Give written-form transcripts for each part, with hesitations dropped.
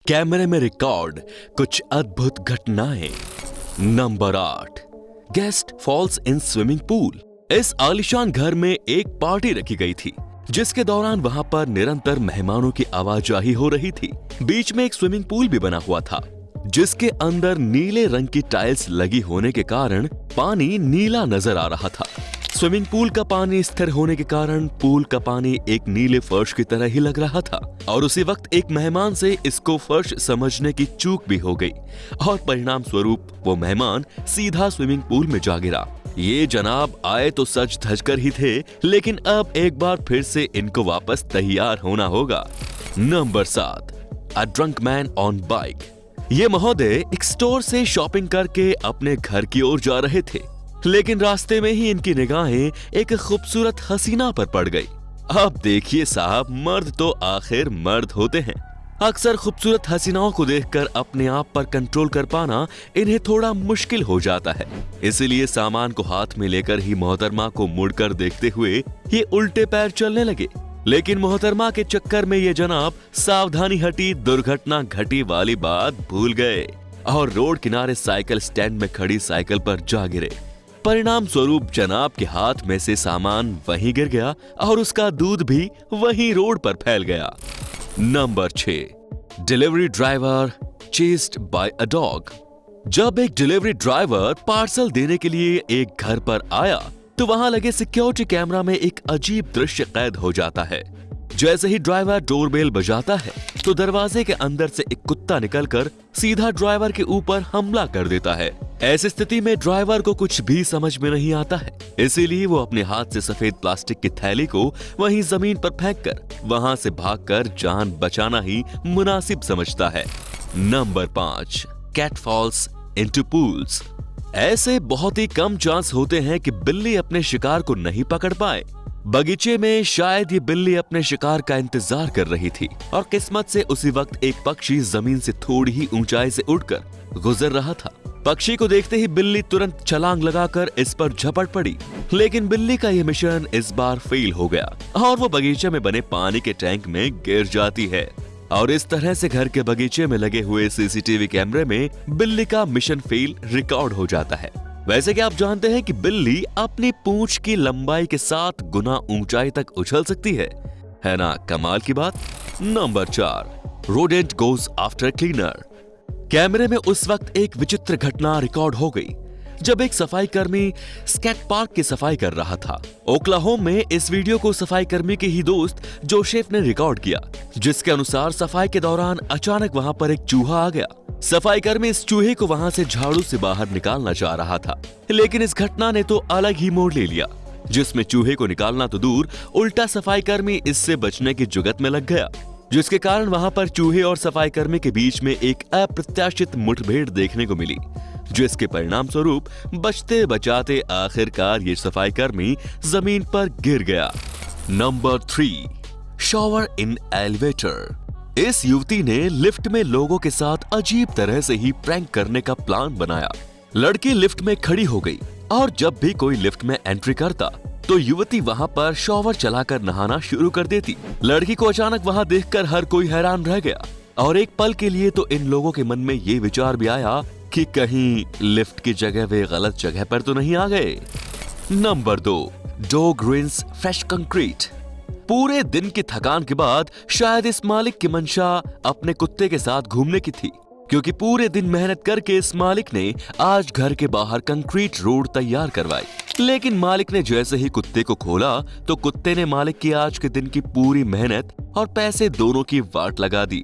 कैमरे में रिकॉर्ड कुछ अद्भुत घटनाएं। Number 8, guest falls in swimming pool. इस आलीशान घर में एक पार्टी रखी गई थी, जिसके दौरान वहां पर निरंतर मेहमानों की आवाजाही हो रही थी। बीच में एक स्विमिंग पूल भी बना हुआ था, जिसके अंदर नीले रंग की टाइल्स लगी होने के कारण पानी नीला नजर आ रहा था। स्विमिंग पूल का पानी स्थिर होने के कारण पूल का पानी एक नीले फर्श की तरह ही लग रहा था, और उसी वक्त एक मेहमान से इसको फर्श समझने की चूक भी हो गई, और परिणाम स्वरूप वो मेहमान सीधा स्विमिंग पूल में जा गिरा। ये जनाब आए तो सच धज कर ही थे, लेकिन अब एक बार फिर से इनको वापस तैयार होना होगा। Number 7, a drunk man on bike. ये महोदय एक स्टोर से शॉपिंग करके अपने घर की ओर जा रहे थे, लेकिन रास्ते में ही इनकी निगाहें एक खूबसूरत हसीना पर पड़ गई। अब देखिए साहब, मर्द तो आखिर मर्द होते हैं। अक्सर खूबसूरत हसीनाओं को देखकर अपने आप पर कंट्रोल कर पाना इन्हें थोड़ा मुश्किल हो जाता है। इसीलिए सामान को हाथ में लेकर ही मोहतरमा को मुड़कर देखते हुए ये उल्टे पैर चलने लगे। लेकिन मोहतरमा के चक्कर में ये जनाब सावधानी हटी दुर्घटना घटी वाली बात भूल गए और रोड किनारे साइकिल स्टैंड में खड़ी साइकिल पर जा गिरे। परिणाम स्वरूप जनाब के हाथ में से सामान वहीं गिर गया और उसका दूध भी वहीं रोड पर फैल गया। Number 6, delivery driver chased by a dog. जब एक डिलीवरी ड्राइवर पार्सल देने के लिए एक घर पर आया तो वहां लगे सिक्योरिटी कैमरा में एक अजीब दृश्य कैद हो जाता है। जैसे ही ड्राइवर डोरबेल बजाता है तो दरवाजे के अंदर से एक कुत्ता निकलकर सीधा ड्राइवर के ऊपर हमला कर देता है। ऐसी स्थिति में ड्राइवर को कुछ भी समझ में नहीं आता है, इसीलिए वो अपने हाथ से सफेद प्लास्टिक की थैली को वहीं जमीन पर फेंककर वहां से भागकर जान बचाना ही मुनासिब समझता है। Number 5, cat falls into pools. ऐसे बहुत ही कम चांस होते हैं कि बिल्ली अपने शिकार को नहीं पकड़ पाए। बगीचे में शायद ये बिल्ली अपने शिकार का इंतजार कर रही थी और किस्मत से उसी वक्त एक पक्षी जमीन से थोड़ी ही ऊंचाई से उड़कर गुजर रहा था। पक्षी को देखते ही बिल्ली तुरंत छलांग लगाकर इस पर झपट पड़ी, लेकिन बिल्ली का यह मिशन इस बार फेल हो गया और वो बगीचे में बने पानी के टैंक में गिर जाती है। और इस तरह से घर के बगीचे में लगे हुए सीसीटीवी कैमरे में बिल्ली का मिशन फेल रिकॉर्ड हो जाता है। वैसे क्या आप जानते हैं कि बिल्ली अपनी पूंछ की लंबाई के 7 गुना ऊंचाई तक उछल सकती है ना कमाल की बात। Number 4, rodent goes after cleaner. कैमरे में उस वक्त एक विचित्र घटना रिकॉर्ड हो गई जब एक सफाई कर्मी स्केट पार्क की सफाई कर रहा था। ओक्लाहोमा में इस वीडियो को सफाई कर्मी के ही दोस्त जोसेफ ने रिकॉर्ड किया, जिसके अनुसार सफाई के दौरान अचानक वहां पर एक चूहा आ गया। सफाई कर्मी इस चूहे को वहां से झाड़ू से बाहर निकालना चाह रहा था, लेकिन इस घटना ने तो अलग ही मोड़ ले लिया, जिसमें चूहे को निकालना तो दूर, उल्टा सफाई कर्मी इससे बचने की जुगत में लग गया, जिसके कारण वहां पर चूहे और सफाई कर्मी के बीच में एक अप्रत्याशित मुठभेड़ देखने को मिली, जिसके परिणाम स्वरूप बचते बचाते आखिरकार ये सफाई कर्मी जमीन पर गिर गया। नंबर 3, शॉवर इन एलिवेटर। इस युवती ने लिफ्ट में लोगों के साथ अजीब तरह से ही प्रैंक करने का प्लान बनाया। लड़की लिफ्ट में खड़ी हो गई और जब भी कोई लिफ्ट में एंट्री करता तो युवती वहां पर शॉवर चलाकर नहाना शुरू कर देती। लड़की को अचानक वहां देखकर हर कोई हैरान रह गया और एक पल के लिए तो इन लोगों के मन में ये विचार भी आया कि कहीं लिफ्ट की जगह वे गलत जगह पर तो नहीं आ गए। Number 2, dog rinse fresh concrete. पूरे दिन की थकान के बाद शायद इस मालिक की मंशा अपने कुत्ते के साथ घूमने की थी, क्योंकि पूरे दिन मेहनत करके इस मालिक ने आज घर के बाहर कंक्रीट रोड तैयार करवाई। लेकिन मालिक ने जैसे ही कुत्ते को खोला तो कुत्ते ने मालिक की आज के दिन की पूरी मेहनत और पैसे दोनों की वाट लगा दी,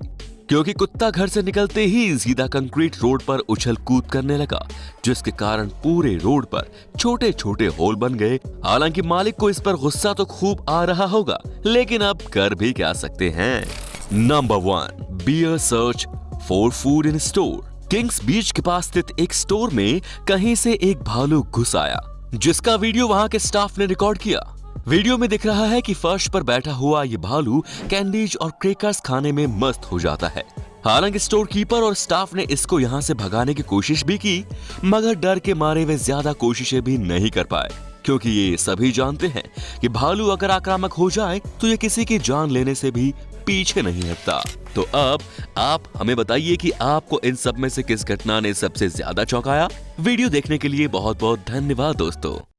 क्योंकि कुत्ता घर से निकलते ही सीधा कंक्रीट रोड पर उछल कूद करने लगा, जिसके कारण पूरे रोड पर छोटे छोटे होल बन गए। हालांकि मालिक को इस पर गुस्सा तो खूब आ रहा होगा, लेकिन अब कर भी क्या सकते हैं। Number 1, bear search for food in store. Kings Beach के पास स्थित एक स्टोर में कहीं से एक भालू घुस आया, जिसका वीडियो वहां के स्टाफ ने रिकॉर्ड किया। वीडियो में दिख रहा है कि फर्श पर बैठा हुआ ये भालू कैंडीज और क्रैकर्स खाने में मस्त हो जाता है। हालांकि स्टोर कीपर और स्टाफ ने इसको यहाँ से भगाने की कोशिश भी की, मगर डर के मारे वे ज्यादा कोशिशें भी नहीं कर पाए, क्योंकि ये सभी जानते हैं कि भालू अगर आक्रामक हो जाए तो ये किसी की जान लेने से भी पीछे नहीं हटता। तो अब आप हमें बताइए कि आपको इन सब में से किस घटना ने सबसे ज्यादा चौंकाया। वीडियो देखने के लिए बहुत बहुत धन्यवाद दोस्तों।